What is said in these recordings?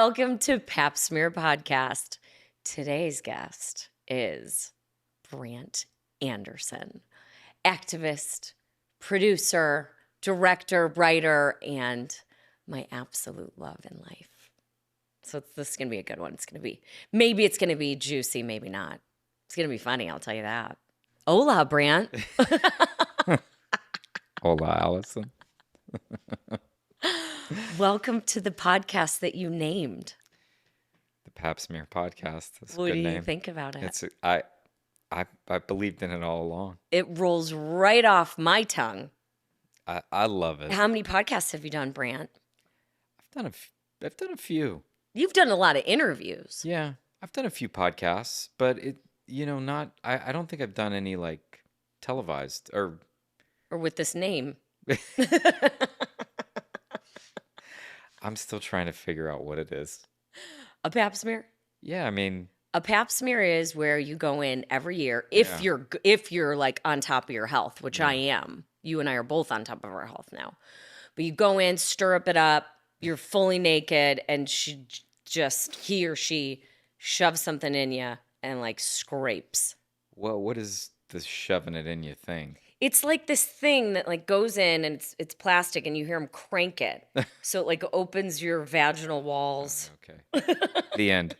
Welcome to Pap Smear Podcast. Today's guest is Brandt Andersen, activist, producer, director, writer, and my absolute love in life. So this is going to be a good one. Maybe it's going to be juicy, maybe not. It's going to be funny, I'll tell you that. Hola, Brandt. Hola, Allison. Welcome to the podcast that you named. The Pap Smear Podcast. That's What a good do you name. think about it? I believed in it all along. It rolls right off my tongue. I love it. How many podcasts have you done, Brandt? I've done a few. You've done a lot of interviews. Yeah, I've done a few podcasts, but I don't think I've done any like televised or with this name. I'm still trying to figure out what it is. A Pap Smear? Yeah, I mean, a Pap Smear is where you go in every year if you're like on top of your health, which I am. You and I are both on top of our health now. But you go in, stir it up, you're fully naked, and he or she shoves something in you and like scrapes. well, what is this shoving it in you thing? It's like this thing that like goes in and it's plastic and you hear them crank it. So it like opens your vaginal walls. Okay. The end.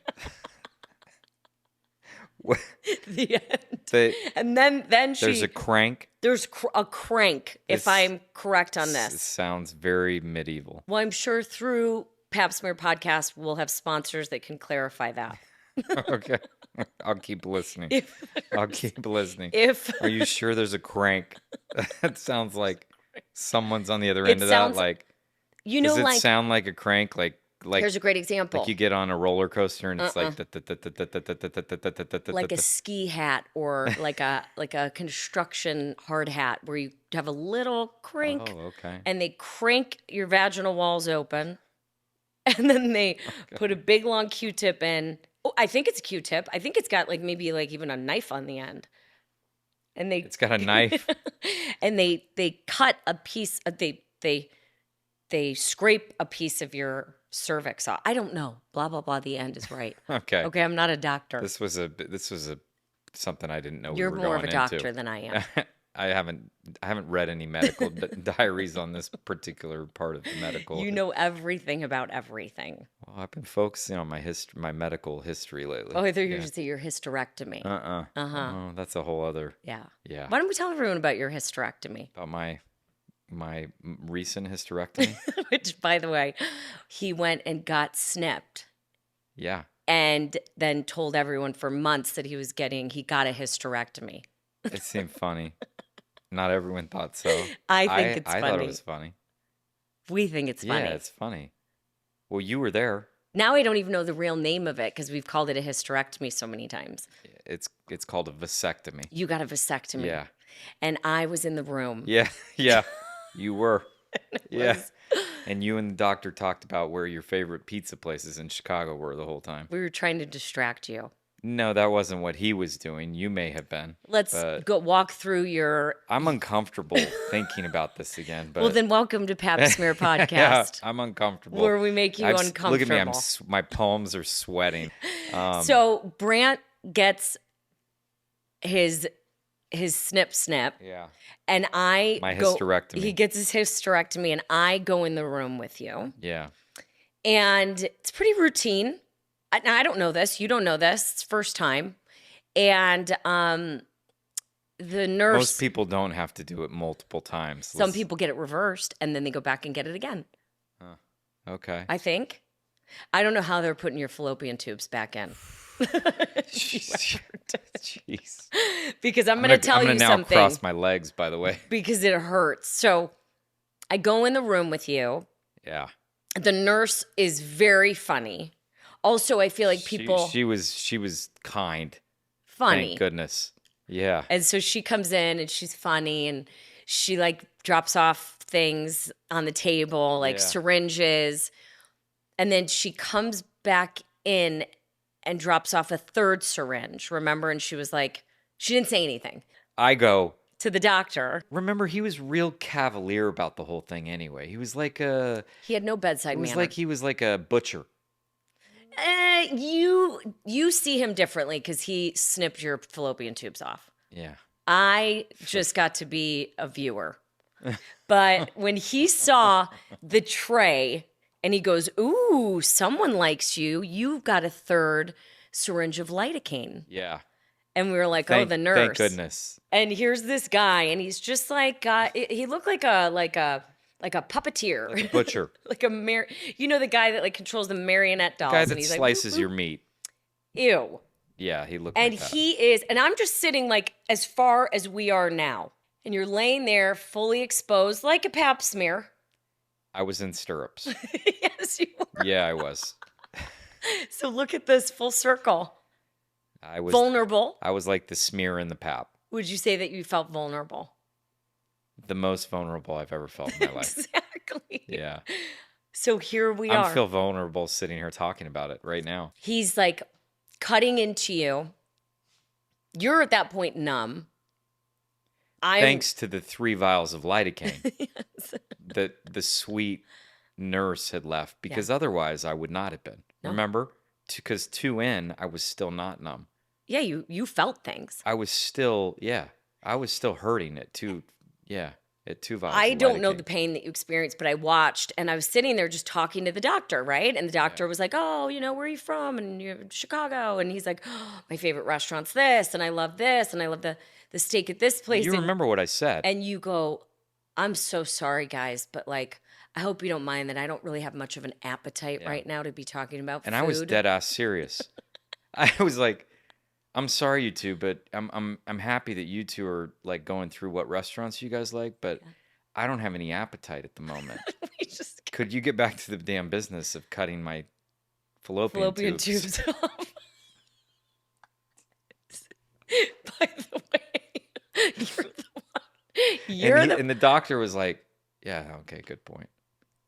The end. And then there's a crank. There's a crank, if I'm correct on this. It sounds very medieval. Well, I'm sure through Pap Smear Podcast, we'll have sponsors that can clarify that. Okay. I'll keep listening. I'll keep listening. Are you sure there's a crank? That sounds like someone's on the other end of that. Like, does it sound like a crank? Like here's a great example. Like you get on a roller coaster and it's like a ski hat or like a construction hard hat where you have a little crank. Oh, okay. And they crank your vaginal walls open, and then they put a big long Q-tip in. Oh, I think it's a Q-tip. I think it's got like maybe like even a knife on the end. And it's got a knife. And they cut a piece. They scrape a piece of your cervix off. I don't know. Blah blah blah. The end is right. Okay. Okay. I'm not a doctor. This was something I didn't know. You're we were more going of a doctor into. than I am. I haven't read any medical diaries on this particular part of the medical. You know everything about everything. Well, I've been focusing on my medical history lately. Oh, I thought you were going to say your hysterectomy. Oh, that's a whole other. Yeah. Yeah. Why don't we tell everyone about your hysterectomy? About my recent hysterectomy. Which, by the way, he went and got snipped. Yeah. And then told everyone for months that he got a hysterectomy. It seemed funny. Not everyone thought so. I think it's funny. I thought it was funny. We think it's funny. Yeah, it's funny. Well, you were there. Now I don't even know the real name of it because we've called it a hysterectomy so many times. It's called a vasectomy. You got a vasectomy. Yeah. And I was in the room. Yeah. You were. Yeah. And you and the doctor talked about where your favorite pizza places in Chicago were the whole time. We were trying to distract you. No, that wasn't what he was doing. You may have been. Let's go walk through your... I'm uncomfortable thinking about this again. But... Well, then welcome to Pap Smear Podcast. Yeah, I'm uncomfortable. Where we make you uncomfortable. Look at me. My palms are sweating. So Brandt gets his snip. Yeah. And hysterectomy. He gets his hysterectomy, and I go in the room with you. Yeah. And it's pretty routine. I don't know this. You don't know this. It's first time. And the nurse... Most people don't have to do it multiple times. Some people get it reversed, and then they go back and get it again. Okay. I think. I don't know how they're putting your fallopian tubes back in. Jeez. Because I'm going to tell you something. I'm going to now cross my legs, by the way. Because it hurts. So I go in the room with you. Yeah. The nurse is very funny. Also, I feel like people... She was kind. Funny. Thank goodness. Yeah. And so she comes in and she's funny and she like drops off things on the table, like syringes. And then she comes back in and drops off a third syringe, remember? And she was like, she didn't say anything. I go... to the doctor. Remember, he was real cavalier about the whole thing anyway. He was like a... He had no bedside manner. It was like he was like a butcher. You see him differently because he snipped your fallopian tubes off. Yeah. I just got to be a viewer. But when he saw the tray and he goes, ooh, someone likes you. You've got a third syringe of lidocaine. Yeah. And we were like, oh, the nurse. Thank goodness. And here's this guy, and he's just like, he looked like a puppeteer. Like a butcher. Like the guy that like controls the marionette dolls. The guy that and he's slices like, your meat. Ew. Yeah, he looked and like that. he is, and I'm just sitting like as far as we are now. And you're laying there fully exposed like a pap smear. I was in stirrups. Yes, you were. Yeah, I was. So look at this full circle. I was vulnerable. I was like the smear in the pap. Would you say that you felt vulnerable? The most vulnerable I've ever felt in my life. Exactly. Yeah. So here we are. I feel vulnerable sitting here talking about it right now. He's like cutting into you. You're at that point numb. Thanks to the 3 vials of lidocaine Yes. that the sweet nurse had left, because otherwise I would not have been. No. Remember? Because 2 in, I was still not numb. Yeah, you felt things. I was still hurting at 2 vials. I don't know the pain that you experienced, but I watched, and I was sitting there just talking to the doctor, right? And the doctor was like, oh, where are you from? And you're in Chicago. And he's like, oh, my favorite restaurant's this, and I love this, and I love the steak at this place. You remember what I said. And you go, I'm so sorry, guys, but like, I hope you don't mind that I don't really have much of an appetite right now to be talking about food. And I was dead ass serious. I was like, I'm sorry, you two, but I'm happy that you two are like going through what restaurants you guys like, but I don't have any appetite at the moment. Could you get back to the damn business of cutting my fallopian tubes off? By the way, you're the one. And the doctor was like, yeah, okay, good point.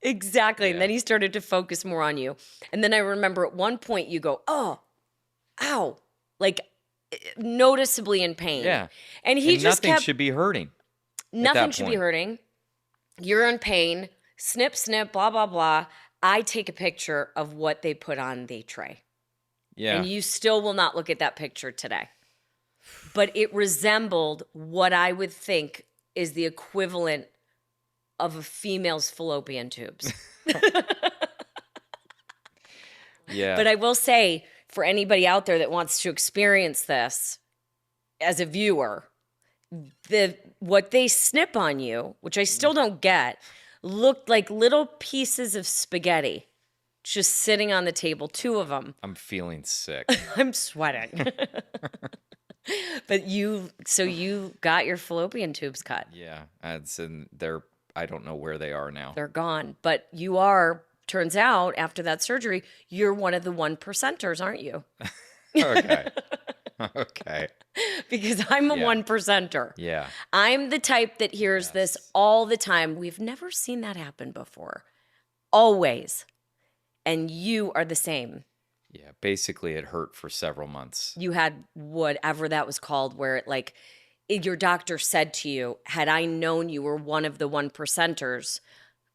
Exactly. Yeah. And then he started to focus more on you. And then I remember at one point you go, oh, ow, like noticeably in pain. Yeah. And he just nothing should be hurting. Nothing should be hurting. You're in pain. Snip, snip, blah, blah, blah. I take a picture of what they put on the tray. Yeah. And you still will not look at that picture today. But it resembled what I would think is the equivalent of a female's fallopian tubes. Yeah. But I will say, for anybody out there that wants to experience this as a viewer, what they snip on you, which I still don't get, looked like little pieces of spaghetti just sitting on the table, 2 of them. I'm feeling sick. I'm sweating. But you got your fallopian tubes cut. Yeah, I don't know where they are now. They're gone. But turns out, after that surgery, you're one of the 1%ers, aren't you? Okay. Okay. Because I'm a 1%er. Yeah. I'm the type that hears this all the time. We've never seen that happen before. Always. And you are the same. Yeah, basically it hurt for several months. You had whatever that was called, where your doctor said to you, had I known you were one of the 1%ers,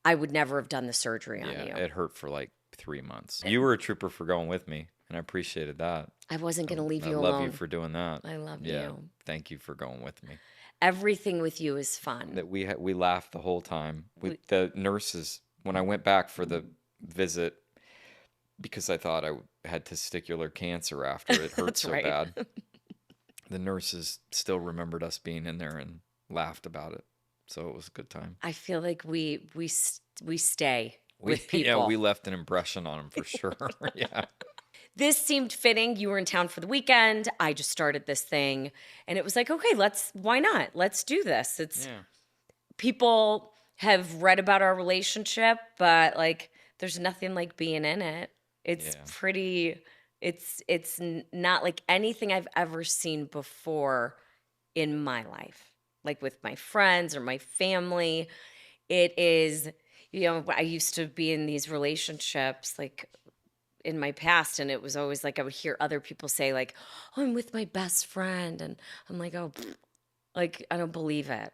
I would never have done the surgery on you. Yeah, it hurt for like 3 months. You were a trooper for going with me, and I appreciated that. I wasn't going to leave you alone. I love you for doing that. I love you. Thank you for going with me. Everything with you is fun. That we laughed the whole time. The nurses, when I went back for the visit, because I thought I had testicular cancer after it hurt so bad. The nurses still remembered us being in there and laughed about it. So it was a good time. I feel like we stay with people. Yeah, we left an impression on them for sure. Yeah. This seemed fitting. You were in town for the weekend. I just started this thing. And it was like, okay, why not? Let's do this. People have read about our relationship, but like there's nothing like being in it. It's pretty, it's not like anything I've ever seen before in my life, like with my friends or my family. It is, I used to be in these relationships like in my past, and it was always like I would hear other people say like, oh, I'm with my best friend. And I'm like, oh, like, I don't believe it.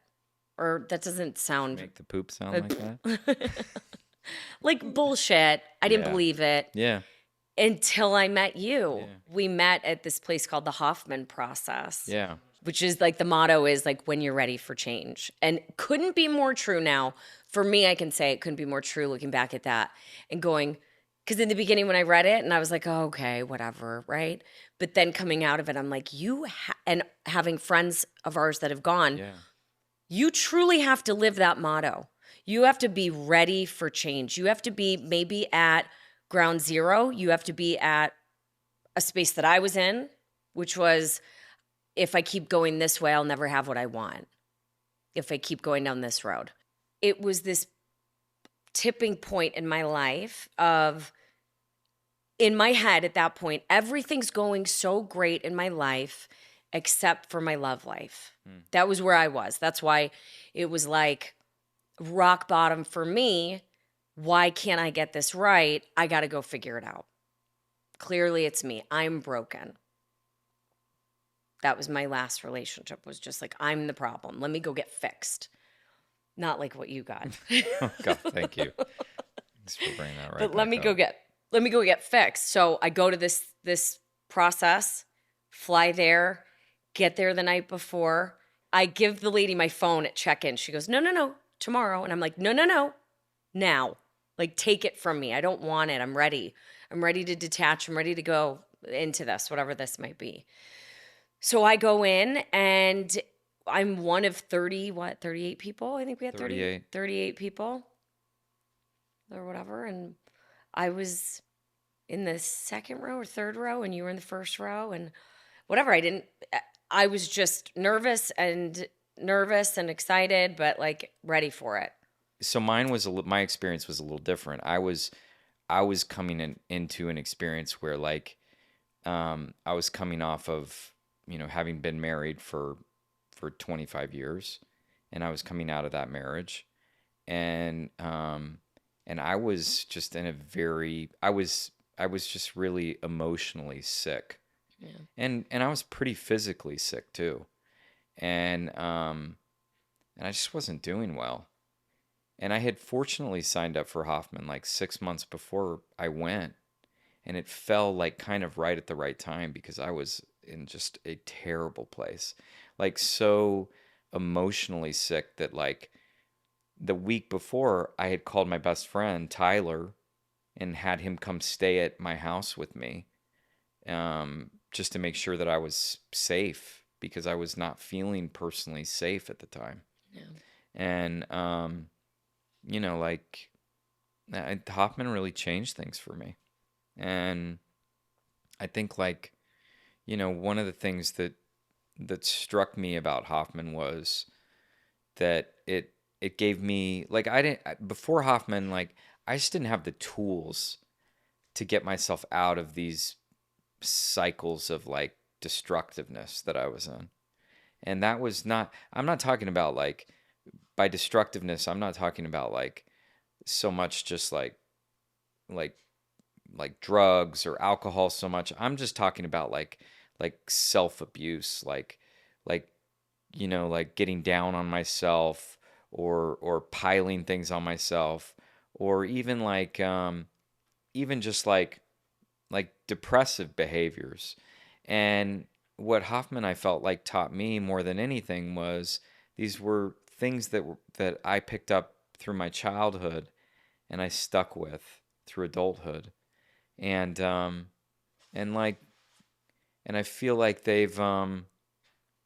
Or that doesn't sound. Make the poop sound like that? Like bullshit. I didn't believe it. Yeah. until I met you. Yeah. We met at this place called the Hoffman Process. Yeah. Which is like the motto is like when you're ready for change. And couldn't be more true now. For me, I can say it couldn't be more true looking back at that and going, because in the beginning when I read it and I was like, oh, okay, whatever, right? But then coming out of it, I'm like, and having friends of ours that have gone, you truly have to live that motto. You have to be ready for change. You have to be maybe at ground zero. You have to be at a space that I was in, which was, if I keep going this way, I'll never have what I want. If I keep going down this road. It was this tipping point in my life of, in my head at that point, everything's going so great in my life except for my love life. That was where I was. That's why it was like rock bottom for me. Why can't I get this right? I got to go figure it out. Clearly it's me. I'm broken. That was my last relationship, was just like, I'm the problem. Let me go get fixed. Not like what you got. Oh, God, thank you. Thanks for bringing that right But let me go get fixed. So I go to this process, fly there, get there the night before. I give the lady my phone at check-in. She goes, no, tomorrow. And I'm like, no, now. Like, take it from me. I don't want it. I'm ready. I'm ready to detach. I'm ready to go into this, whatever this might be. So I go in and I'm one of 38 people? I think we had 38 people or whatever. And I was in the second row or third row and you were in the first row and whatever. I was just nervous and excited, but like ready for it. So my experience was a little different. I was coming into an experience where like, I was coming off of, having been married for 25 years, and I was coming out of that marriage, and I was just I was just really emotionally sick, and I was pretty physically sick too, and I just wasn't doing well, and I had fortunately signed up for Hoffman like 6 months before I went, and it fell like kind of right at the right time because I was in just a terrible place, like so emotionally sick that like the week before I had called my best friend Tyler and had him come stay at my house with me, just to make sure that I was safe because I was not feeling personally safe at the time. And like Hoffman really changed things for me, and I think like one of the things that struck me about Hoffman was that it gave me, like, before Hoffman, like, I just didn't have the tools to get myself out of these cycles of like destructiveness that I was in. And that was not, I'm not talking about like, by destructiveness, I'm not talking about like so much just like drugs or alcohol so much. I'm just talking about like self-abuse, like like getting down on myself or piling things on myself, or even like even just like depressive behaviors. And what Hoffman, I felt like, taught me more than anything was these were things that I picked up through my childhood and I stuck with through adulthood. And I feel like they've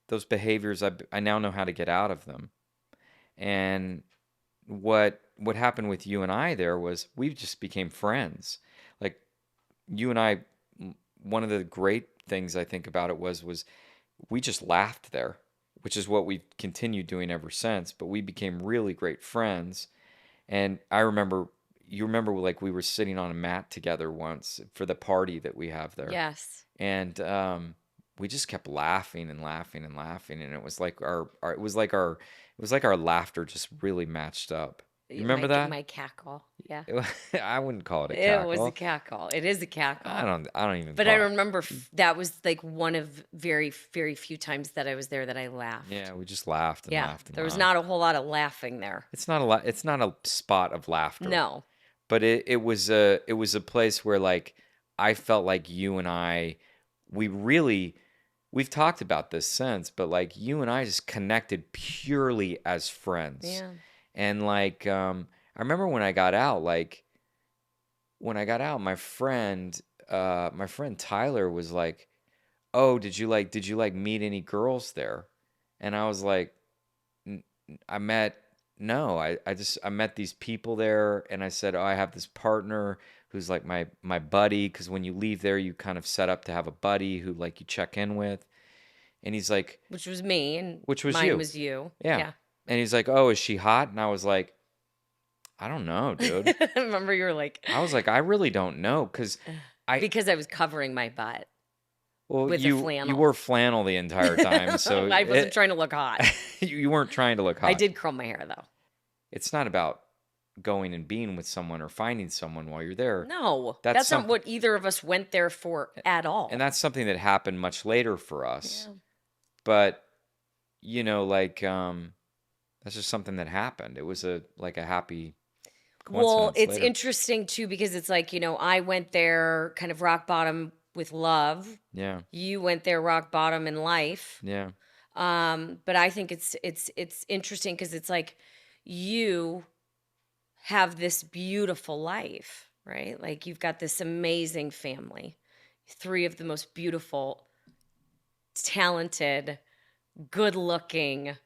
those behaviors, I now know how to get out of them. And what happened with you and I there was we just became friends. Like, you and I, one of the great things I think about it was we just laughed there, which is what we've continued doing ever since. But we became really great friends. And you remember like we were sitting on a mat together once for the party that we have there. Yes. And we just kept laughing and laughing and laughing, and it was like our laughter just really matched up. You remember that? My cackle. Yeah. I wouldn't call it a cackle. It was a cackle. It is a cackle. I don't even. But I remember that was like one of very, very few times that I was there that I laughed. Yeah, we just laughed and laughed. And there was not a whole lot of laughing there. It's not a lot. It's not a spot of laughter. No. But it was a place where like I felt like you and I, we've talked about this since, but like you and I just connected purely as friends. Yeah. And like, I remember when I got out, my friend Tyler was like, "Oh, did you meet any girls there?" And I was like, I met no, I met these people there, and I said, "Oh, I have this partner who's like my buddy, because when you leave there, you kind of set up to have a buddy who like you check in with." And he's like, which was me, and which was mine you. was you. Yeah. And he's like, "Oh, is she hot?" And I was like, "I don't know, dude." I remember you were like, I was like, "I really don't know," because I was covering my butt. Well, with a flannel. You wore flannel the entire time, so I wasn't trying to look hot. You weren't trying to look hot. I did curl my hair though. It's not about going and being with someone or finding someone while you're there. No, that's not what either of us went there for at all. And that's something that happened much later for us. Yeah. But like that's just something that happened. It was a happy coincidence. Well, it's later. Interesting too, because it's like, I went there kind of rock bottom with love. Yeah. You went there rock bottom in life. Yeah. But I think it's interesting because it's like you have this beautiful life, right? Like you've got this amazing family, 3 of the most beautiful, talented, good-looking,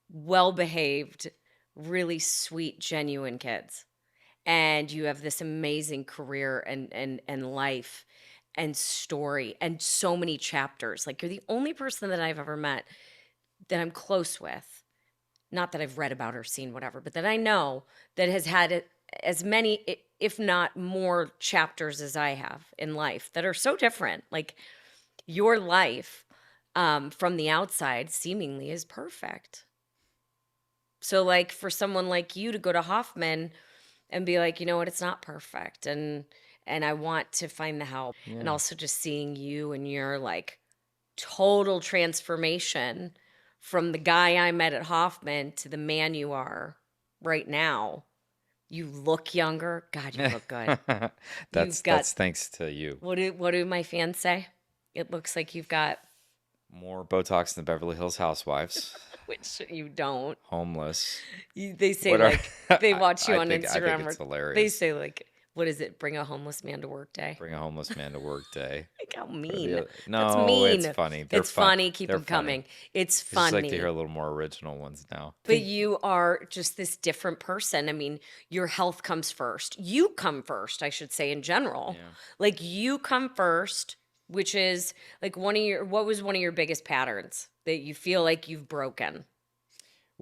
well-behaved, really sweet, genuine kids. And you have this amazing career and life and story and so many chapters. Like you're the only person that I've ever met that I'm close with. Not that I've read about or seen whatever, but that I know that has had as many, if not more chapters as I have in life that are so different. Like your life from the outside seemingly is perfect. So like for someone like you to go to Hoffman and be like, you know what, it's not perfect. And I want to find the help. Yeah. And also just seeing you and your like total transformation from the guy I met at Hoffman to the man you are right now. You look younger. God, you look good. That's thanks to you. What do my fans say? It looks like you've got more Botox than the Beverly Hills Housewives. Which you don't. Homeless. They say they watch you on Instagram. I think it's hilarious. They say like, what is it? Bring a homeless man to work day. Bring a homeless man to work day. Like how mean. No, that's mean. It's funny. It's funny. Keep them coming. It's funny. I just like to hear a little more original ones now. But you are just this different person. I mean, your health comes first. You come first, I should say, in general. Yeah. Like you come first, which is like what was one of your biggest patterns that you feel like you've broken?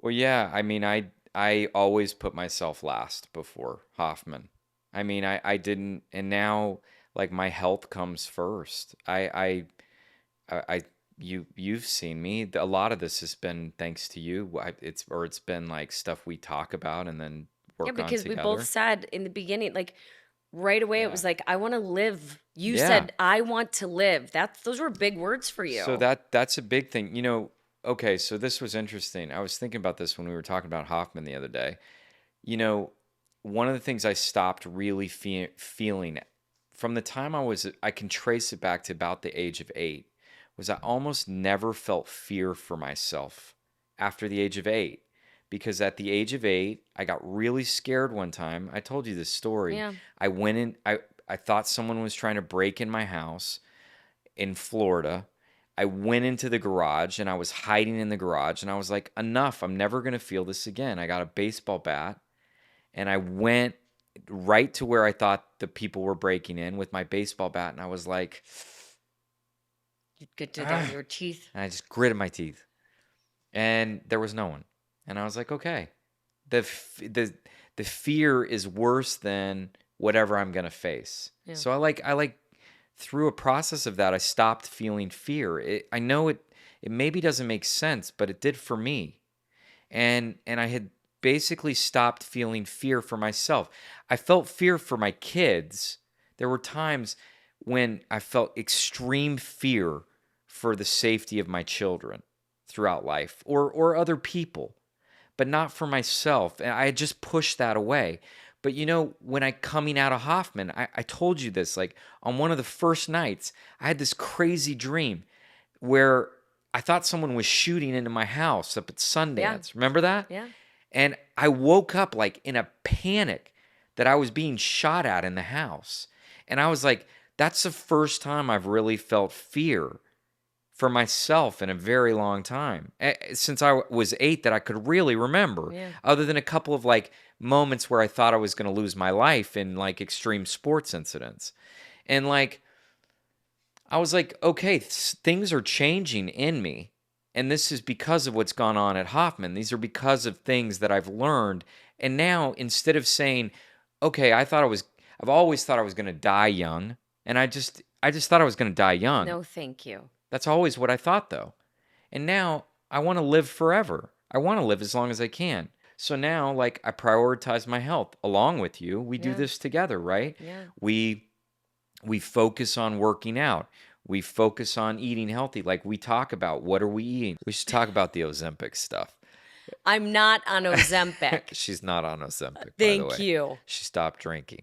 Well, yeah. I mean, I always put myself last before Hoffman. I mean, I didn't, and now like my health comes first. You've seen me. A lot of this has been thanks to you. It's been like stuff we talk about and then work on together. Yeah, because we both said in the beginning, like right away, it was like, I want to live. You said, I want to live. Those were big words for you. So that's a big thing. Okay, so this was interesting. I was thinking about this when we were talking about Hoffman the other day. One of the things I stopped really feeling from the time I can trace it back to about the age of 8, was I almost never felt fear for myself after the age of 8. Because at the age of 8, I got really scared one time. I told you this story. Yeah. I went in, I thought someone was trying to break in my house in Florida. I went into the garage and I was hiding in the garage and I was like, enough, I'm never going to feel this again. I got a baseball bat and I went right to where I thought the people were breaking in with my baseball bat and I was like... You get to down your teeth. And I just gritted my teeth. And there was no one. And I was like, okay. The fear is worse than whatever I'm going to face. Yeah. So I through a process of that, I stopped feeling fear. I know it maybe doesn't make sense, but it did for me. And I had basically stopped feeling fear for myself. I felt fear for my kids. There were times when I felt extreme fear for the safety of my children throughout life or other people, but not for myself. And I had just pushed that away. But when I coming out of Hoffman, I told you this, like on one of the first nights, I had this crazy dream where I thought someone was shooting into my house up at Sundance. Yeah. Remember that? Yeah. And I woke up like in a panic that I was being shot at in the house. And I was like, that's the first time I've really felt fear for myself in a very long time, since I was 8 that I could really remember, other than a couple of like moments where I thought I was going to lose my life in like extreme sports incidents. And like, I was like, okay, things are changing in me. And this is because of what's gone on at Hoffman. These are because of things that I've learned. And now instead of saying, okay, I've always thought I was going to die young. And I just thought I was going to die young. No, thank you. That's always what I thought, though. And now I want to live forever. I want to live as long as I can. So now, like, I prioritize my health along with you. We do this together, right? Yeah. We focus on working out. We focus on eating healthy. Like, we talk about what are we eating. We should talk about the Ozempic stuff. I'm not on Ozempic. She's not on Ozempic, by the way. Thank you. She stopped drinking.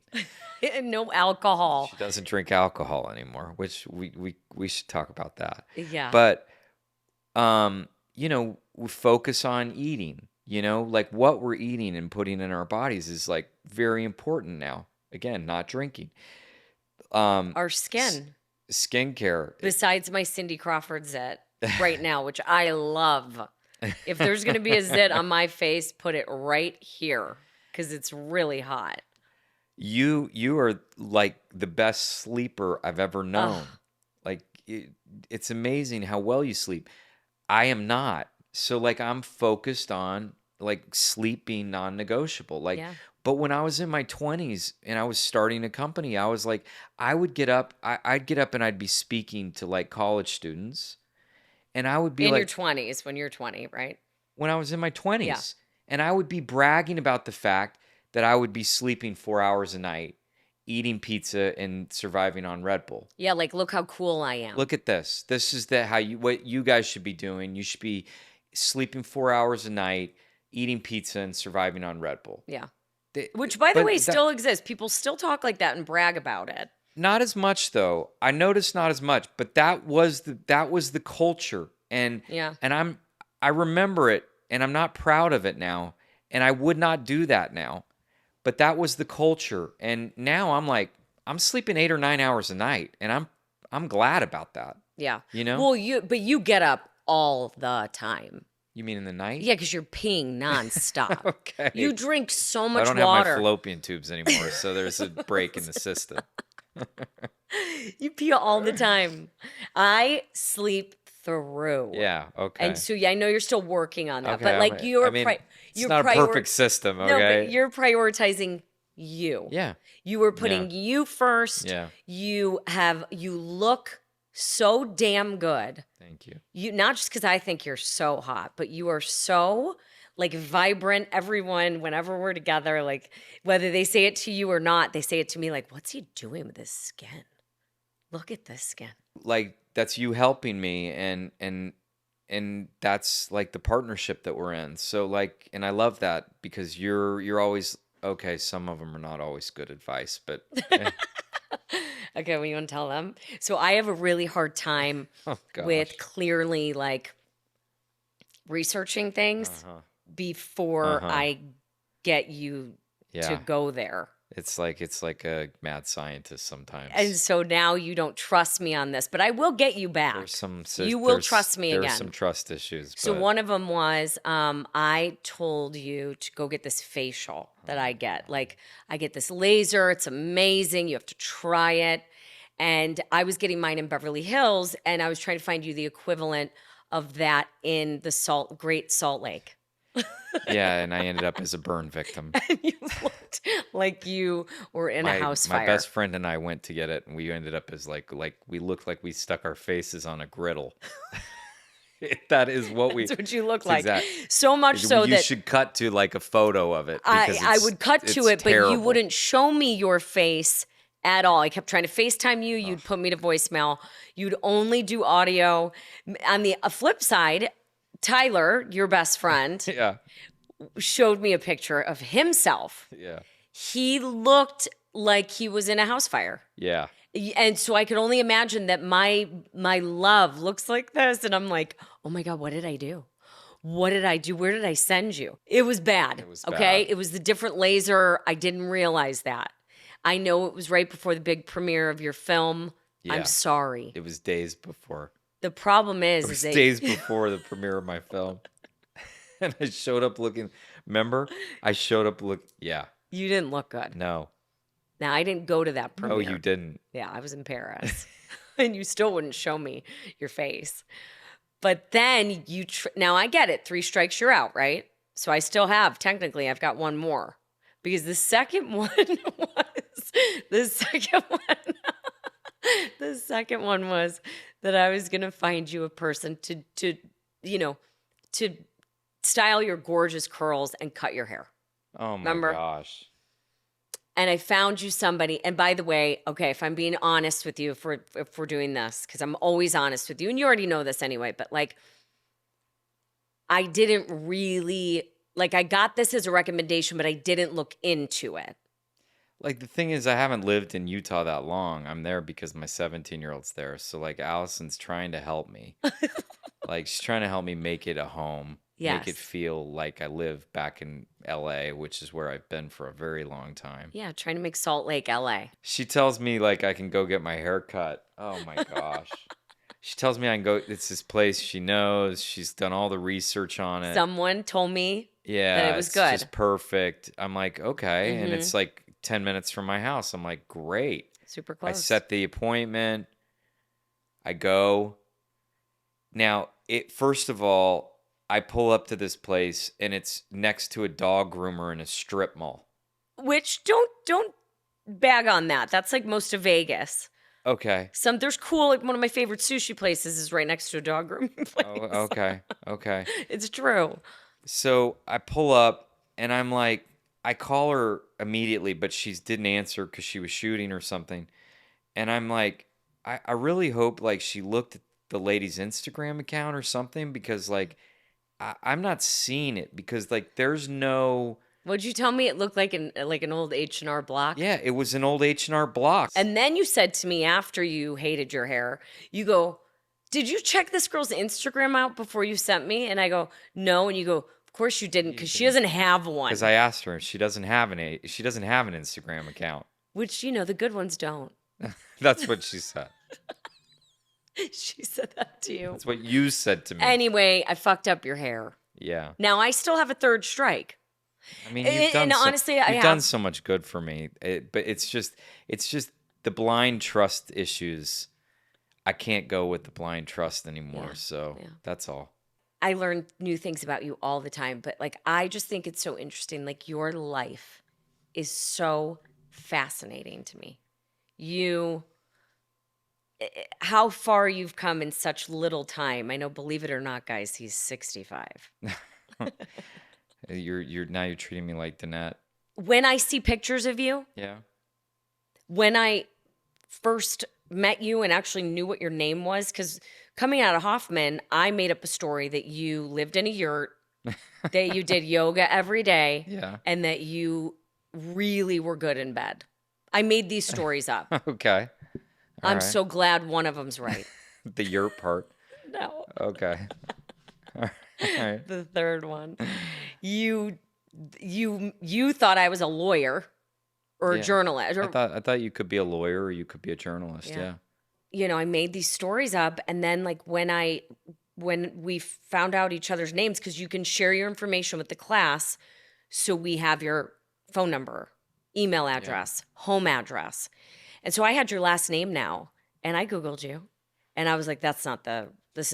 No alcohol. She doesn't drink alcohol anymore, which we should talk about that. Yeah. But, we focus on eating, like what we're eating and putting in our bodies is like very important now. Again, not drinking. Our skin. Skincare. Besides my Cindy Crawford zit right now, which I love. If there's going to be a zit on my face, put it right here because it's really hot. You are like the best sleeper I've ever known. Like it's amazing how well you sleep. I am not. So like I'm focused on like sleep being non-negotiable. Like but when I was in my 20s and I was starting a company, I was like I would get up, I'd get up and I'd be speaking to like college students. And I would be in like... your 20s, when you're 20, right? When I was in my 20s. Yeah. And I would be bragging about the fact that I would be sleeping 4 hours a night, eating pizza, and surviving on Red Bull. Yeah, like, look how cool I am. Look at this. This is what you guys should be doing. You should be sleeping 4 hours a night, eating pizza, and surviving on Red Bull. Yeah. Which, by the way, still exists. People still talk like that and brag about it. Not as much, though. I noticed not as much, but that was the culture, and I remember it, and I'm not proud of it now, and I would not do that now, but that was the culture, and now I'm like I'm sleeping 8 or 9 hours a night, and I'm glad about that. Yeah, Well, you get up all the time. You mean in the night? Yeah, because you're peeing nonstop. Okay. You drink so much water. I don't have my fallopian tubes anymore, so there's a break in the system. You pee all the time. I sleep through. Yeah, okay. And so I know you're still working on that, okay, but like it's not a perfect system, okay? No, but you're prioritizing you. Yeah. You were putting you first. Yeah. You look so damn good. Thank you. You not just because I think you're so hot, but you are so like vibrant. Everyone, whenever we're together, like whether they say it to you or not, they say it to me like, what's he doing with his skin? Look at this skin. Like that's you helping me and that's like the partnership that we're in. So like, and I love that because you're always, okay, some of them are not always good advice, but okay, well, you want to tell them? So I have a really hard time with clearly like researching things before I get you to go there. It's like a mad scientist sometimes. And so now you don't trust me on this, but I will get you back. You will trust me again. There's some trust issues. So one of them was I told you to go get this facial that I get. Like I get this laser. It's amazing. You have to try it. And I was getting mine in Beverly Hills, and I was trying to find you the equivalent of that in the Great Salt Lake. Yeah, and I ended up as a burn victim. And you looked like you were in a house fire. My best friend and I went to get it, and we ended up as like we looked like we stuck our faces on a griddle. That is what That's what you look like. Exactly. So much so that you should cut to like a photo of it. I would cut to it, terrible. But you wouldn't show me your face at all. I kept trying to FaceTime you. You'd put me to voicemail. You'd only do audio. On the flip side, Tyler, your best friend, showed me a picture of himself. Yeah. He looked like he was in a house fire. Yeah. And so I could only imagine that my love looks like this. And I'm like, oh my God, what did I do? What did I do? Where did I send you? It was bad. It was okay. bad. It was the different laser. I didn't realize that. I know it was right before the big premiere of your film. Yeah. I'm sorry. It was days before. The problem is days before the premiere of my film. And I showed up looking, remember? Yeah. You didn't look good. No. Now, I didn't go to that premiere. No, you didn't. Yeah, I was in Paris. And you still wouldn't show me your face. But then now I get it. 3 strikes, you're out, right? So I still have, technically, I've got one more. Because the second one was that I was going to find you a person to style your gorgeous curls and cut your hair. Oh my gosh. And I found you somebody. And by the way, okay, if I'm being honest with you, if we're doing this, because I'm always honest with you, and you already know this anyway, but like, I didn't really, like, I got this as a recommendation, but I didn't look into it. Like, the thing is, I haven't lived in Utah that long. I'm there because my 17-year-old's there. So, like, Allison's trying to help me. Like, she's trying to help me make it a home. Yes. Make it feel like I live back in LA, which is where I've been for a very long time. Yeah, trying to make Salt Lake LA. She tells me, like, I can go get my hair cut. Oh, my gosh. She tells me I can go, it's this place she knows. She's done all the research on it. Someone told me that it was good. It's just perfect. I'm like, okay. Mm-hmm. And it's like 10 minutes from my house. I'm like, great. Super close. I set the appointment. I go. Now, first of all, I pull up to this place and it's next to a dog groomer in a strip mall. Which don't bag on that. That's like most of Vegas. Okay. There's cool, like one of my favorite sushi places is right next to a dog grooming place. Oh, okay. Okay. It's true. So I pull up and I'm like, I call her immediately, but she didn't answer because she was shooting or something. And I'm like, I really hope like she looked at the lady's Instagram account or something because like I'm not seeing it because like there's no. What'd you tell me? It looked like an old H&R Block? Yeah, it was an old H&R Block. And then you said to me after you hated your hair, you go, did you check this girl's Instagram out before you sent me? And I go, no. And you go, of course you didn't because she doesn't have one. Because I asked her, she doesn't have an Instagram account. Which, the good ones don't. That's what she said. She said that to you. That's what you said to me. Anyway, I fucked up your hair. Yeah. Now I still have a 3rd strike. I mean, you've done so much good for me, but it's just the blind trust issues. I can't go with the blind trust anymore. That's all. I learn new things about you all the time, but like I just think it's so interesting. Like your life is so fascinating to me. How far you've come in such little time. I know, believe it or not, guys, he's 65. You're treating me like Danette. When I see pictures of you, yeah. When I first met you and actually knew what your name was, because coming out of Hoffman, I made up a story that you lived in a yurt, that you did yoga every day, yeah, and that you really were good in bed. I made these stories up. Okay. I'm so glad one of them's right. The yurt part. No. Okay. All right. The 3rd one. You thought I was a lawyer or a journalist. I thought you could be a lawyer or you could be a journalist. Yeah. I made these stories up, and then like when we found out each other's names, because you can share your information with the class, so we have your phone number, email address, home address. And so I had your last name now, and I Googled you, and I was like, this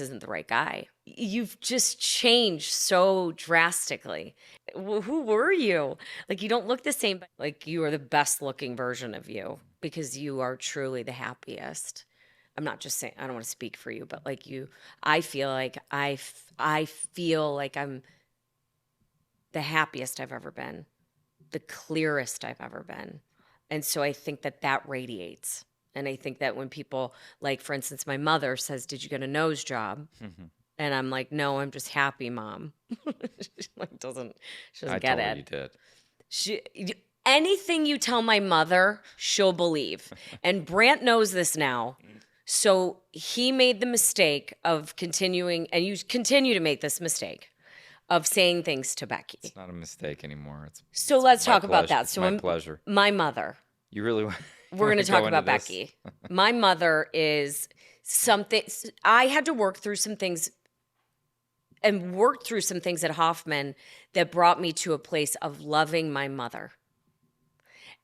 isn't the right guy. You've just changed so drastically. Who were you? Like, you don't look the same, but like you are the best looking version of you because you are truly the happiest. I'm not just saying, I don't want to speak for you, but like I feel like I'm the happiest I've ever been, the clearest I've ever been. And so I think that radiates. And I think that when people, like, for instance, my mother says, did you get a nose job? Mm-hmm. And I'm like, no, I'm just happy, Mom. She doesn't get it. You did. anything you tell my mother, she'll believe. And Brandt knows this now. So he made the mistake of continuing, and you continue to make this mistake of saying things to Becky. It's not a mistake anymore. So let's talk about that. So my pleasure. My mother. You really want? We're going to talk about Becky. My mother is something. I had to work through some things and worked through some things at Hoffman that brought me to a place of loving my mother.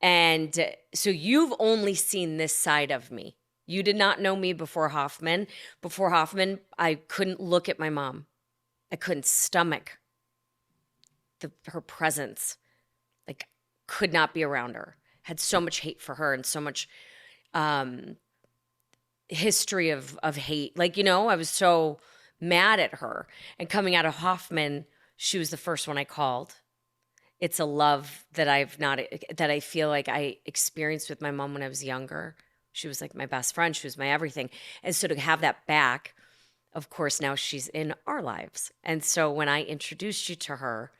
And so you've only seen this side of me. You did not know me before Hoffman. Before Hoffman, I couldn't look at my mom. I couldn't stomach her presence. Like, could not be around her. Had so much hate for her and so much history of hate. Like, you know, I was so mad at her. And coming out of Hoffman, she was the first one I called. It's a love that I feel like I experienced with my mom when I was younger. She was like my best friend. She was my everything. And so to have that back, of course, now she's in our lives. And so when I introduced you to her,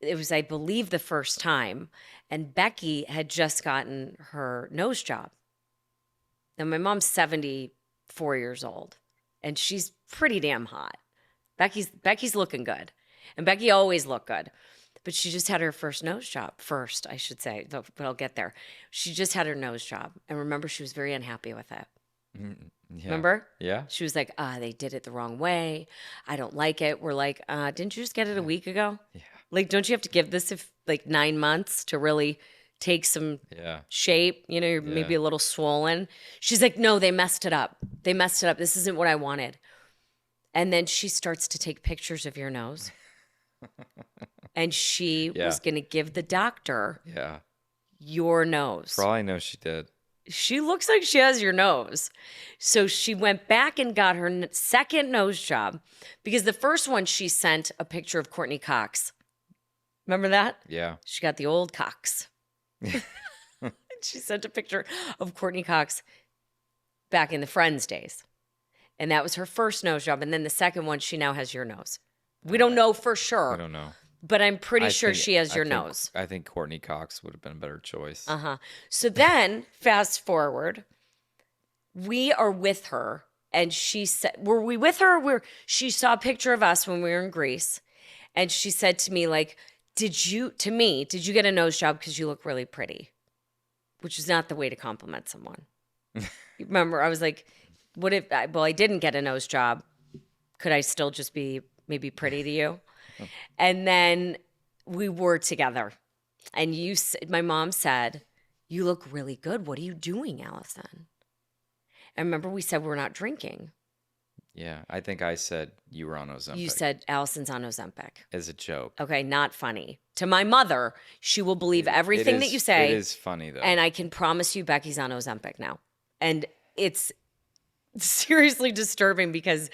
it was, I believe, the first time. And Becky had just gotten her nose job. Now, my mom's 74 years old, and she's pretty damn hot. Becky's looking good. And Becky always looked good. But she just had her first nose job. First, I should say, but I'll get there. She just had her nose job. And remember, she was very unhappy with it. Yeah. Remember? Yeah. She was like, they did it the wrong way. I don't like it. We're like, didn't you just get it a week ago? Yeah. Like, don't you have to give this 9 months to really take some shape? You know, you're maybe a little swollen. She's like, no, they messed it up. They messed it up. This isn't what I wanted. And then she starts to take pictures of your nose. And she was going to give the doctor your nose. For all I know, she did. She looks like she has your nose. So she went back and got her second nose job because the first one she sent a picture of Courtney Cox. Remember that? Yeah. She got the old Cox. She sent a picture of Courtney Cox back in the Friends days. And that was her first nose job. And then the second one, she now has your nose. We don't know for sure. I don't know. But I'm pretty sure she has your nose. I think Courtney Cox would have been a better choice. So then, fast forward, we are with her, and she said, were we with her? She saw a picture of us when we were in Greece, and she said to me, like, did you get a nose job because you look really pretty? Which is not the way to compliment someone. Remember, I was like, I didn't get a nose job. Could I still just be maybe pretty to you? And then we were together, and my mom said, you look really good. What are you doing, Allison? And remember, we said we're not drinking. Yeah, I think I said you were on Ozempic. You said Allison's on Ozempic. As a joke. Okay, not funny. To my mother, she will believe everything that you say. It is funny, though. And I can promise you Becky's on Ozempic now. And it's seriously disturbing because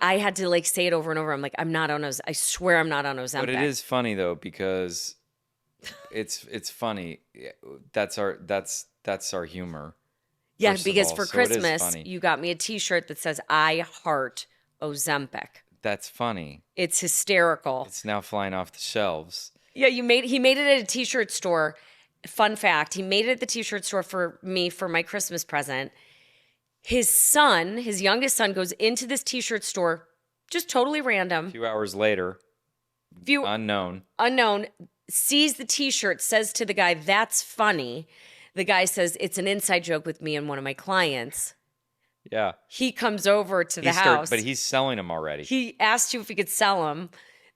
I had to say it over and over. I'm like, I'm not on Ozempic. I swear I'm not on Ozempic. But it is funny though, because it's funny. That's our humor. Yeah, because for Christmas, you got me a t-shirt that says, I heart Ozempic. That's funny. It's hysterical. It's now flying off the shelves. Yeah, he made it at a t-shirt store. Fun fact, he made it at the t-shirt store for me for my Christmas present. His youngest son, goes into this t-shirt store, just totally random. A few hours later, unknown, sees the t-shirt, says to the guy, that's funny. The guy says, it's an inside joke with me and one of my clients. Yeah. He comes over to the house. But he's selling them already. He asked you if he could sell them.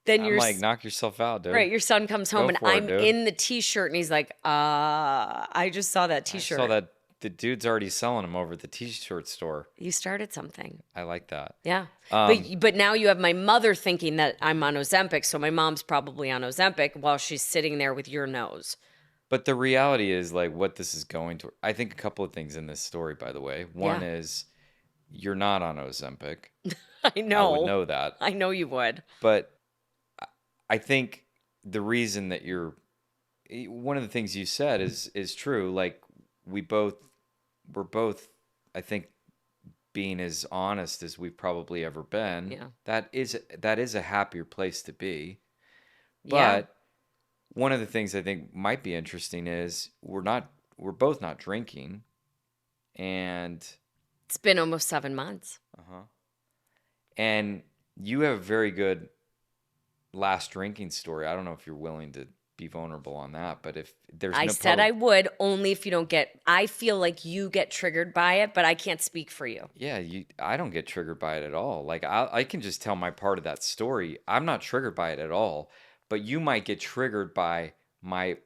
Then I'm like, knock yourself out, dude. Right, your son comes home and I'm in the t-shirt and he's like, I just saw that t-shirt. I saw that. The dude's already selling them over at the t-shirt store. You started something. I like that. Yeah. But now you have my mother thinking that I'm on Ozempic, so my mom's probably on Ozempic while she's sitting there with your nose. But the reality is, what this is going to... I think a couple of things in this story, by the way. One is, you're not on Ozempic. I know. I would know that. I know you would. But I think the reason that you're... One of the things you said is true. We're both, I think, being as honest as we've probably ever been. Yeah. That is a happier place to be. But one of the things I think might be interesting is we're both not drinking, and it's been almost 7 months. And you have a very good last drinking story. I don't know if you're willing to be vulnerable on that, but if there's I said I would, only if you don't get, I feel like you get triggered by it, but I can't speak for you. Yeah, I don't get triggered by it at all. Like I can just tell my part of that story. I'm not triggered by it at all, but you might get triggered by my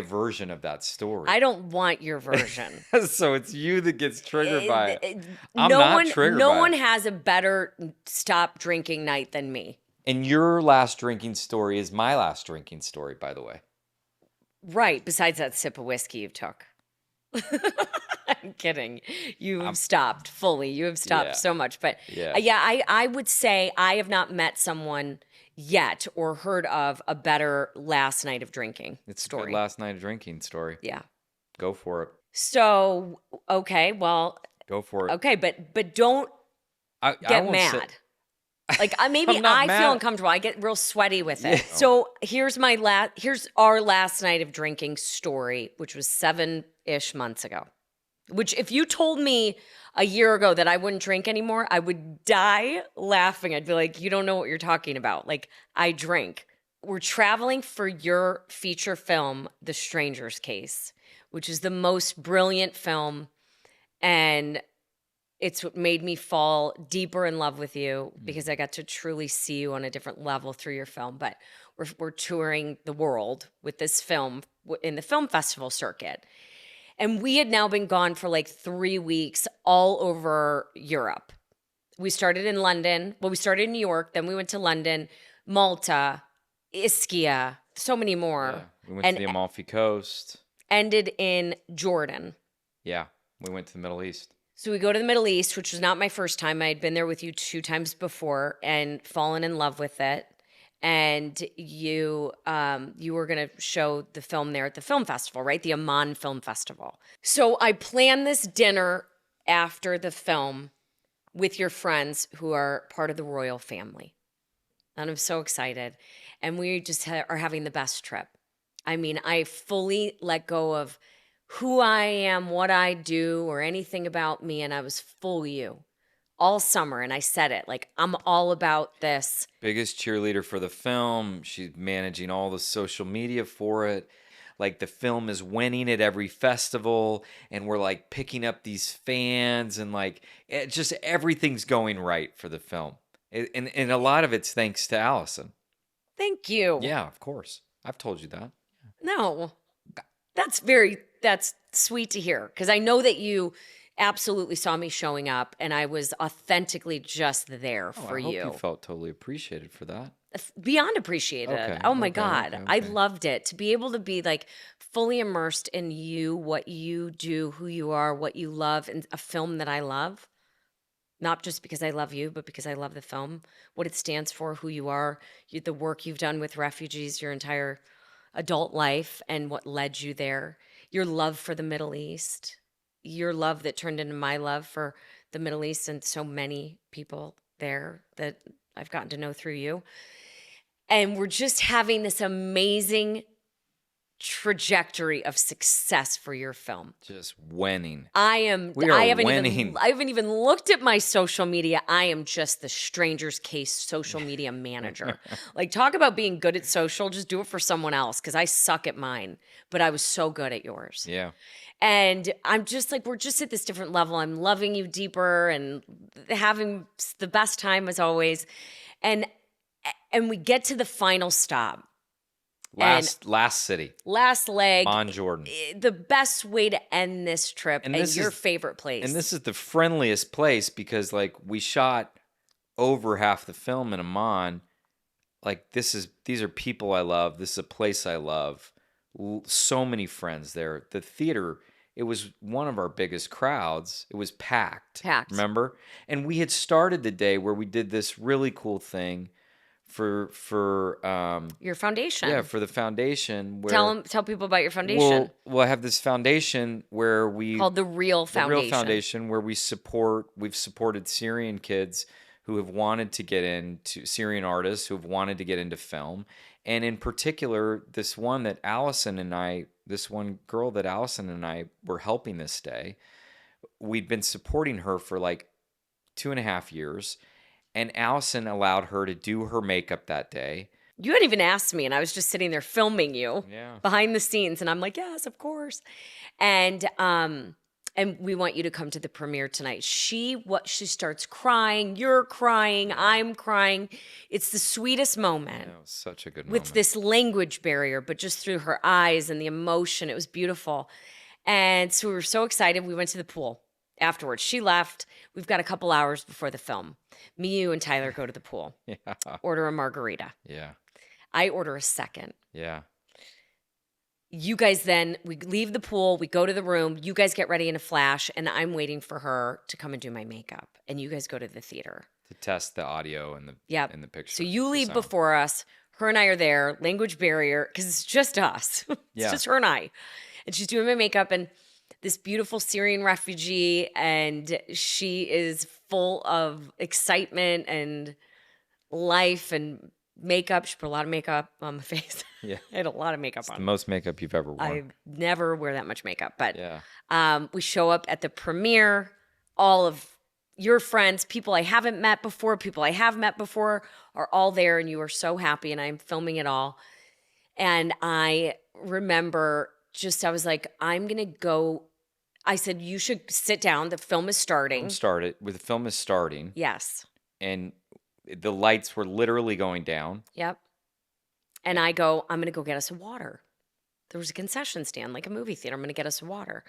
version of that story. I don't want your version. So it's you that gets triggered by it. No one has a better stop drinking night than me. And your last drinking story is my last drinking story, by the way. Right. Besides that sip of whiskey you took. I'm kidding. You've stopped fully. You have stopped so much. But I would say I have not met someone yet or heard of a better last night of drinking story. It's a good last night of drinking story. Yeah. Go for it. So, okay, well. Go for it. Okay, but don't get mad. Like maybe I feel uncomfortable. I get real sweaty with it. Yeah. So here's our last night of drinking story, which was 7-ish months ago. Which if you told me a year ago that I wouldn't drink anymore, I would die laughing. I'd be like, you don't know what you're talking about. Like, I drink. We're traveling for your feature film, The Stranger's Case, which is the most brilliant film, and it's what made me fall deeper in love with you because I got to truly see you on a different level through your film. But we're touring the world with this film in the film festival circuit. And we had now been gone for like 3 weeks all over Europe. We started in London. Well, we started in New York. Then we went to London, Malta, Ischia, so many more. Yeah. We went to the Amalfi Coast. Ended in Jordan. Yeah, we went to the Middle East. So we go to the Middle East, which was not my first time. I had been there with you 2 times before and fallen in love with it. And you were going to show the film there at the film festival, right? The Amman Film Festival. So I planned this dinner after the film with your friends who are part of the royal family. And I'm so excited. And we just are having the best trip. I mean, I fully let go of who I am, what I do, or anything about me, and I was full you all summer, and I said it, like, I'm all about this. Biggest cheerleader for the film. She's managing all the social media for it. Like, the film is winning at every festival, and we're, like, picking up these fans, and, like, just everything's going right for the film. And a lot of it's thanks to Allison. Thank you. Yeah, of course. I've told you that. No. That's sweet to hear, because I know that you absolutely saw me showing up, and I was authentically just there for you. I hope you felt totally appreciated for that. Beyond appreciated. Okay, oh my God. Okay. I loved it. To be able to be like fully immersed in you, what you do, who you are, what you love, and a film that I love. Not just because I love you, but because I love the film, what it stands for, who you are, the work you've done with refugees your entire adult life, and what led you there. Your love for the Middle East, your love that turned into my love for the Middle East and so many people there that I've gotten to know through you. And we're just having this amazing trajectory of success for your film. Just winning. I haven't even looked at my social media. I am just the Stranger's Case social media manager. Like, talk about being good at social. Just do it for someone else, because I suck at mine. But I was so good at yours. Yeah. And I'm just like, we're just at this different level. I'm loving you deeper and having the best time as always. And we get to the final stop. Last city. Last leg. On Jordan. The best way to end this trip and your favorite place. And this is the friendliest place because, like, we shot over half the film in Amman. Like, these are people I love. This is a place I love. So many friends there. The theater, it was one of our biggest crowds. It was packed. Remember? And we had started the day where we did this really cool thing for your foundation. Yeah, for the foundation. Where tell people about your foundation. Well, I have this foundation where we called the Real Foundation. The Real Foundation, where we've supported Syrian kids who have wanted to get into Syrian artists who have wanted to get into film. And in particular, this one girl that Allison and I were helping this day, we'd been supporting her for like 2.5 years. And Allison allowed her to do her makeup that day. You hadn't even asked me, and I was just sitting there filming you behind the scenes. And I'm like, yes, of course. And we want you to come to the premiere tonight. She starts crying. You're crying. I'm crying. It's the sweetest moment. Yeah, it was such a good moment. With this language barrier, but just through her eyes and the emotion. It was beautiful. And so we were so excited. We went to the pool afterwards. She left. We've got a couple hours before the film. Me, you, and Tyler go to the pool. Order a margarita. Yeah. I order a second. Yeah. You guys we leave the pool, we go to the room, you guys get ready in a flash, and I'm waiting for her to come and do my makeup. And you guys go to the theater. To test the audio and the picture. So you leave before us. Her and I are there, language barrier, because it's just us. It's just her and I. And she's doing my makeup, and this beautiful Syrian refugee, and she is full of excitement and life and makeup. She put a lot of makeup on my face. Yeah. I had a lot of makeup on. The most makeup you've ever worn. I never wear that much makeup. But we show up at the premiere. All of your friends, people I haven't met before, people I have met before are all there, and you are so happy, and I'm filming it all. And I remember I was like, I'm going to go. I said, you should sit down. The film is starting. The film is starting. Yes. And the lights were literally going down. Yep. And I go, I'm going to go get us a water. There was a concession stand, like a movie theater. I'm going to get us a water.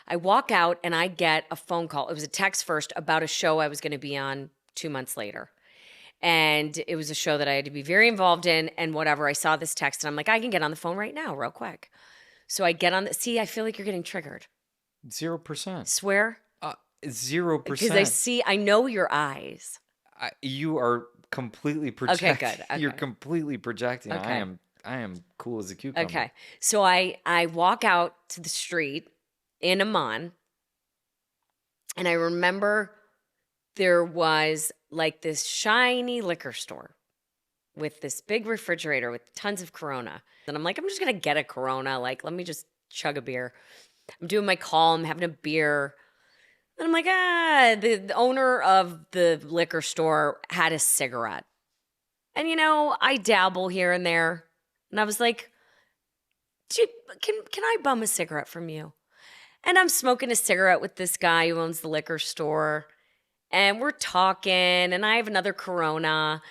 I walk out and I get a phone call. It was a text first about a show I was going to be on 2 months later. And it was a show that I had to be very involved in and whatever. I saw this text and I'm like, I can get on the phone right now, real quick. So I get on see, I feel like you're getting triggered. 0%. Swear? 0%. Because I know your eyes. You are completely projecting. Okay, good. Okay. You're completely projecting. Okay. I am cool as a cucumber. Okay. So I walk out to the street in Amman, and I remember there was like this shiny liquor store with this big refrigerator with tons of Corona. And I'm like, I'm just going to get a Corona. Like, let me just chug a beer. I'm doing my call. I'm having a beer. And I'm like, the owner of the liquor store had a cigarette. And, I dabble here and there. And I was like, can I bum a cigarette from you? And I'm smoking a cigarette with this guy who owns the liquor store. And we're talking, and I have another Corona.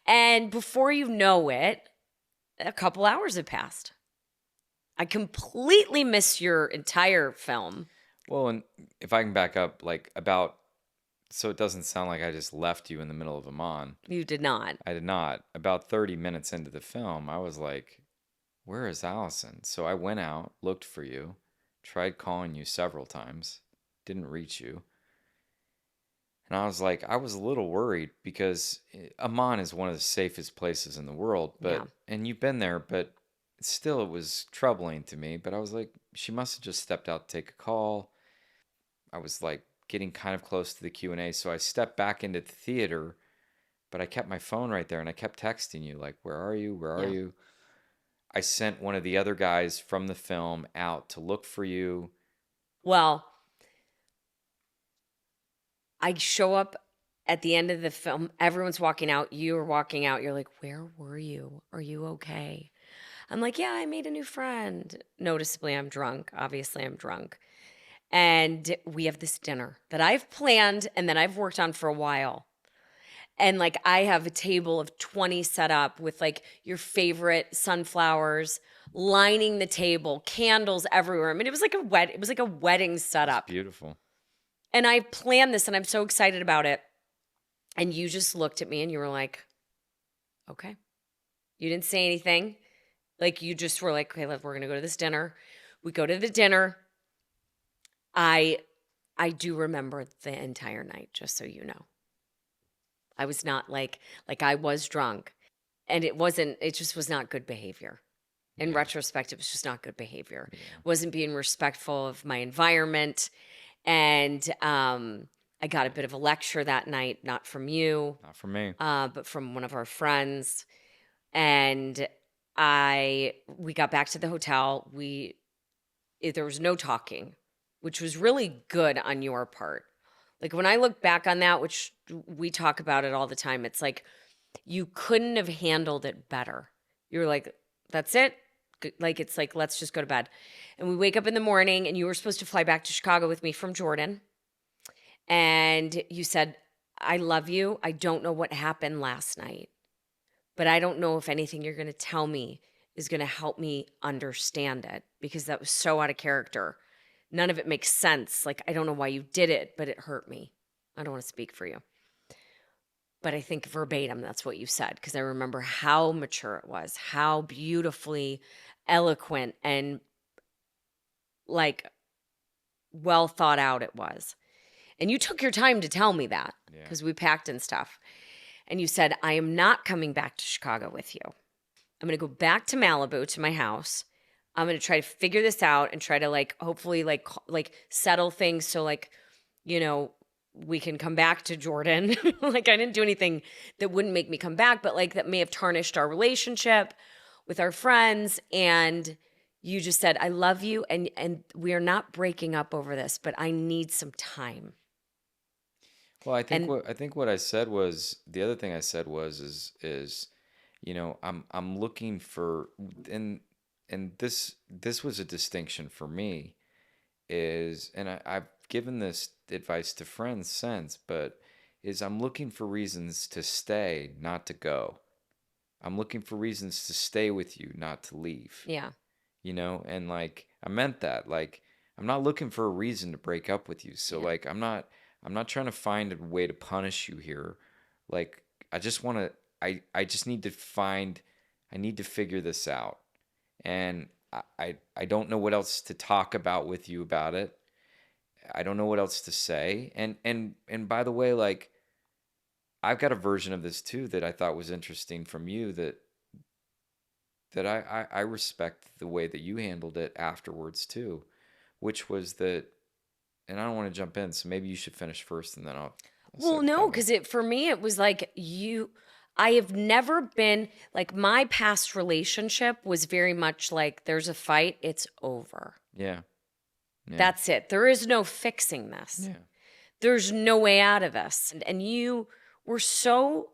And before you know it, a couple hours have passed. I completely missed your entire film. Well, and if I can back up, so it doesn't sound like I just left you in the middle of Amman. You did not. I did not. About 30 minutes into the film, I was like, where is Allison? So I went out, looked for you, tried calling you several times, didn't reach you. And I was a little worried because Amman is one of the safest places in the world, and you've been there, but still it was troubling to me. But I was like, she must have just stepped out to take a call. I was getting kind of close to the Q&A, so I stepped back into the theater, but I kept my phone right there and I kept texting you where are you? Where are you? I sent one of the other guys from the film out to look for you. Well, I show up at the end of the film. Everyone's walking out. You are walking out. You're like, where were you? Are you okay? I'm like, yeah, I made a new friend. Noticeably, I'm drunk. Obviously, I'm drunk. And we have this dinner that I've planned and that I've worked on for a while. And I have a table of 20 set up with your favorite sunflowers lining the table, candles everywhere. I mean, it was like a wedding setup. It's beautiful. And I planned this and I'm so excited about it. And you just looked at me and you were like, okay. You didn't say anything. You just were like, okay, we're going to go to this dinner. We go to the dinner. I do remember the entire night, just so you know. I was not I was drunk. And it just was not good behavior. In retrospect, it was just not good behavior. Yeah. Wasn't being respectful of my environment. And I I got a bit of a lecture that night, not from you. Not from me. But from one of our friends. And we got back to the hotel. There was no talking, which was really good on your part. Like when I look back on that, which we talk about it all the time, it's like you couldn't have handled it better. You're like, that's it. Like, it's like, let's just go to bed. And we wake up in the morning and you were supposed to fly back to Chicago with me from Jordan. And you said, I love you. I don't know what happened last night, but I don't know if anything you're going to tell me is going to help me understand it, because that was so out of character. None of it makes sense. Like, I don't know why you did it, but it hurt me. I don't want to speak for you. But I think verbatim, that's what you said, because I remember how mature it was, how beautifully eloquent and like well thought out it was. And you took your time to tell me that, because we packed and stuff. And you said, I am not coming back to Chicago with you. I'm going to go back to Malibu to my house. I'm going to try to figure this out and try to like, hopefully like settle things. So like, you know, we can come back to Jordan. Like, I didn't do anything that wouldn't make me come back, but like that may have tarnished our relationship with our friends. And you just said, I love you. And we are not breaking up over this, but I need some time. Well, I think what I said was, the other thing I said was you know, I'm looking for, and this was a distinction for me, and I've given this advice to friends since, but I'm looking for reasons to stay, not to go. I'm looking for reasons to stay with you, not to leave. Yeah. You know, and like I meant that. Like, I'm not looking for a reason to break up with you. So like I'm not trying to find a way to punish you here. Like, I just want to I just need to I need to figure this out. And I don't know what else to talk about with you about it. I don't know what else to say. And by the way, like, I've got a version of this too that I thought was interesting from you, that I respect the way that you handled it afterwards too, which was that, and I don't want to jump in, so maybe you should finish first and then I'll well, no, because for me, it was like I have never been, like, my past relationship was very much like, there's a fight, it's over. Yeah. That's it. There is no fixing this. Yeah. There's no way out of this. And you were so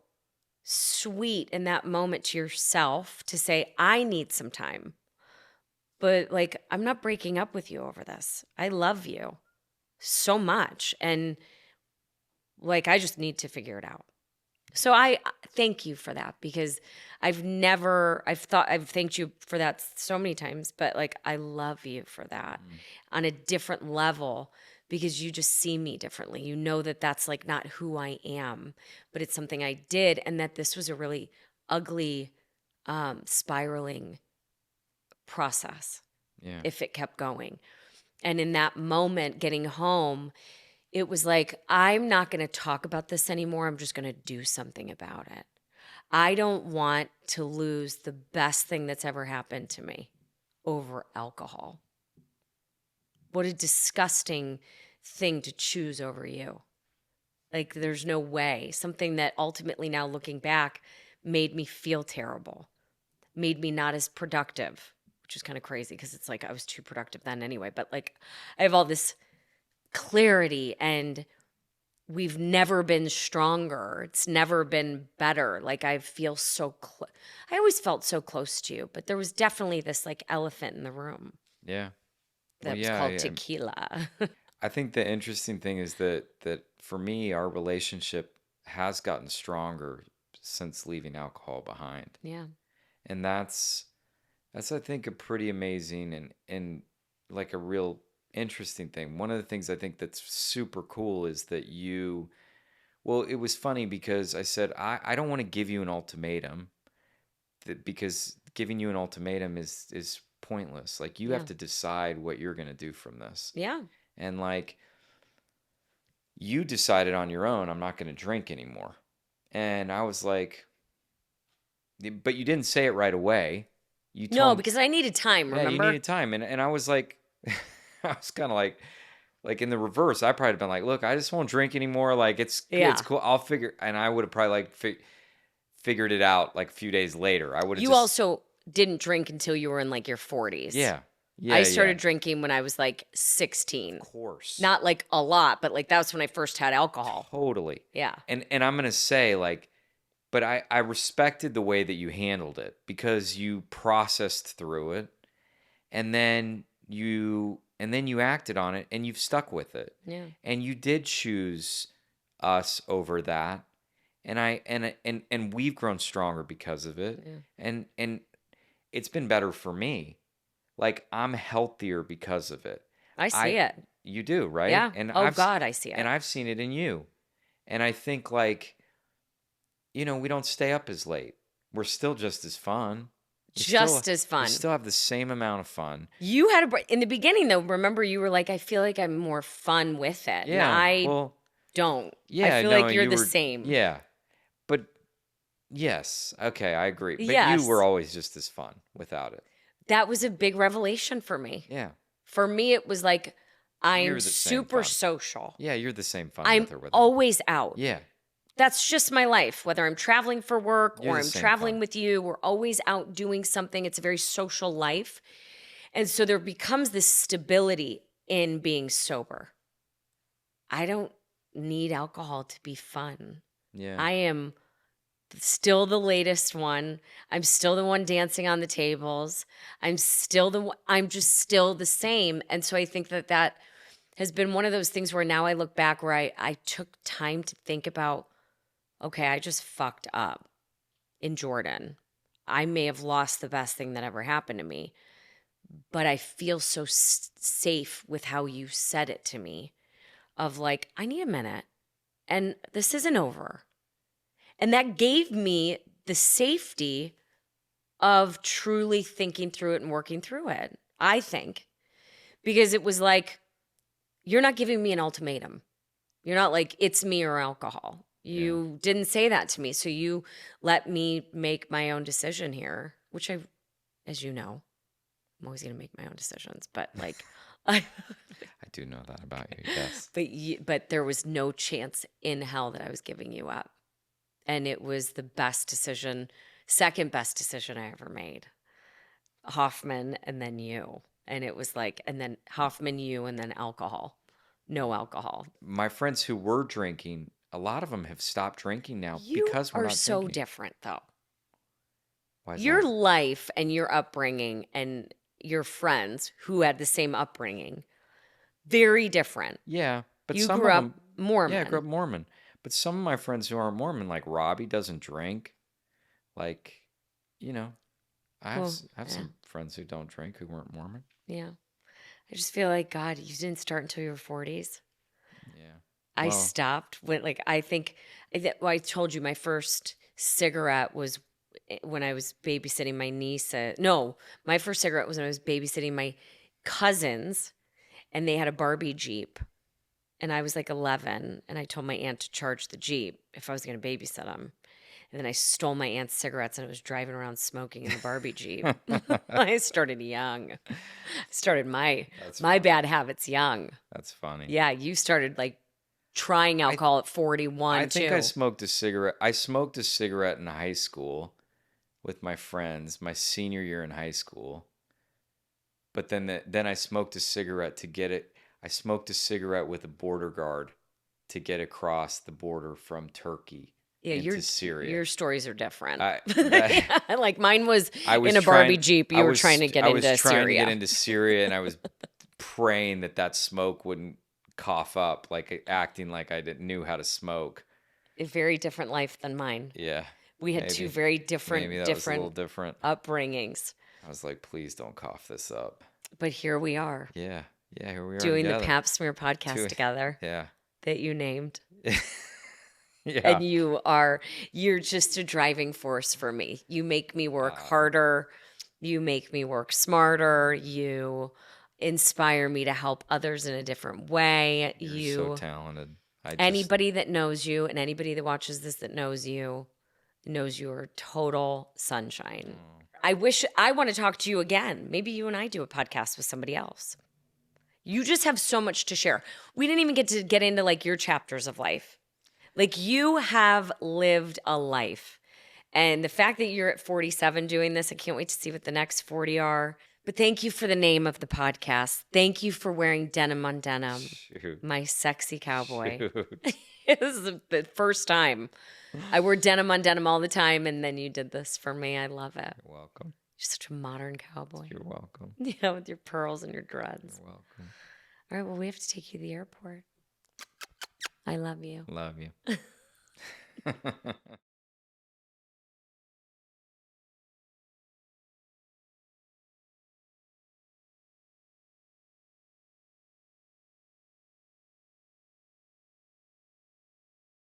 sweet in that moment to yourself to say, I need some time. But like, I'm not breaking up with you over this. I love you so much. And like, I just need to figure it out. So I thank you for that, because I've thanked you for that so many times, but like, I love you for that on a different level, because you just see me differently. You know that that's like not who I am, but it's something I did, and that this was a really ugly, spiraling process. Yeah. If it kept going. And in that moment, getting home, it was like, I'm not going to talk about this anymore. I'm just going to do something about it. I don't want to lose the best thing that's ever happened to me over alcohol. What a disgusting thing to choose over you. Like, there's no way. Something that ultimately, now looking back, made me feel terrible, made me not as productive, which is kind of crazy, because it's like I was too productive then anyway. But like, I have all this clarity, and we've never been stronger. It's never been better. Like, I feel so I always felt so close to you, but there was definitely this like elephant in the room. Yeah. That was called tequila. I think the interesting thing is that for me, our relationship has gotten stronger since leaving alcohol behind. Yeah. And that's I think a pretty amazing and like a real interesting thing. One of the things I think that's super cool is that well, it was funny because I said, I don't want to give you an ultimatum, because giving you an ultimatum is pointless. Like, you have to decide what you're going to do from this. Yeah. And like, you decided on your own, I'm not going to drink anymore. And I was like, but you didn't say it right away. No, because I needed time, remember? Yeah, you needed time. And I was like, I was kind of like, Like in the reverse, I probably have been like, look, I just won't drink anymore. Like it's cool. I'll figure, and I would have probably like figured it out like a few days later. I would have. You also didn't drink until you were in like your 40s. Yeah. Yeah. I started drinking when I was like 16. Of course. Not like a lot, but like that was when I first had alcohol. Totally. Yeah. And I'm gonna say like, but I respected the way that you handled it because you processed through it, and then you acted on it and you've stuck with it. Yeah. And you did choose us over that. And we've grown stronger because of it. Yeah. And it's been better for me. Like I'm healthier because of it. I see it. You do, right? Yeah. And God, I see it. And I've seen it in you. And I think like, we don't stay up as late. We're still just as fun. We still have the same amount of fun. You had in the beginning though, remember you were like, I feel like I'm more fun with it. Yeah. And I don't. Yeah. I feel like you're the same. Yeah. But yes. Okay, I agree. But you were always just as fun without it. That was a big revelation for me. Yeah. For me, it was like, I'm super social. Yeah, you're the same fun I'm with her. I'm always out. Yeah. That's just my life. Whether I'm traveling for work or I'm traveling with you, we're always out doing something. It's a very social life. And so there becomes this stability in being sober. I don't need alcohol to be fun. Yeah. I am still the latest one. I'm still the one dancing on the tables. I'm just still the same. And so I think that has been one of those things where now I look back where I took time to think about, okay, I just fucked up in Jordan. I may have lost the best thing that ever happened to me, but I feel so safe with how you said it to me of like, I need a minute and this isn't over. And that gave me the safety of truly thinking through it and working through it, I think, because it was like, you're not giving me an ultimatum. You're not like, it's me or alcohol. You didn't say that to me. So you let me make my own decision here, which as you know, I'm always going to make my own decisions. But like, I do know that about you, yes. But there was no chance in hell that I was giving you up. And it was the best decision, second best decision I ever made. Hoffman and then you. And it was like, and then Hoffman, you, and then alcohol. No alcohol. My friends who were drinking, a lot of them have stopped drinking now because we're not drinking. You are so different, though. Why is your that? life and your upbringing and your friends who had the same upbringing, very different. Yeah, but you some grew of up them, Mormon. Yeah, I grew up Mormon. But some of my friends who aren't Mormon, like Robbie, doesn't drink. Like, I have some friends who don't drink who weren't Mormon. Yeah. I just feel like, God, you didn't start until your 40s. Yeah. I stopped when, I think, I told you my first cigarette was when I was babysitting my niece. No, my first cigarette was when I was babysitting my cousins, and they had a Barbie Jeep. And I was like 11, and I told my aunt to charge the Jeep if I was going to babysit them. And then I stole my aunt's cigarettes, and I was driving around smoking in the Barbie Jeep. I started young. I started my bad habits young. That's funny. Yeah, you started trying alcohol at 41, I think I smoked a cigarette. I smoked a cigarette in high school with my friends, my senior year in high school. But then I smoked a cigarette to get it. I smoked a cigarette with a border guard to get across the border from Turkey into Syria. Your stories are different. Mine was in a Barbie Jeep. You were trying to get into Syria. I was trying to get into Syria, and I was praying that smoke wouldn't cough up, acting like I didn't how to smoke. A very different life than mine. Yeah. We had two very different upbringings. I was like, please don't cough this up. But here we are. Yeah. Yeah, here we are doing together. The Pap Smear podcast together. Yeah. That you named. Yeah. And you're just a driving force for me. You make me work harder. You make me work smarter. You inspire me to help others in a different way. You're so talented. Anybody that knows you and anybody that watches this that knows you are total sunshine. I want to talk to you again. Maybe you and I do a podcast with somebody else. You just have so much to share. We didn't even get into like your chapters of life. Like you have lived a life. And the fact that you're at 47 doing this, I can't wait to see what the next 40 are. But thank you for the name of the podcast. Thank you for wearing denim on denim. Shoot. My sexy cowboy. This is the first time. I wear denim on denim all the time, and then you did this for me. I love it. You're welcome. You're such a modern cowboy. You're welcome. Yeah, with your pearls and your dreads. You're welcome. All right, well, we have to take you to the airport. I love you. Love you.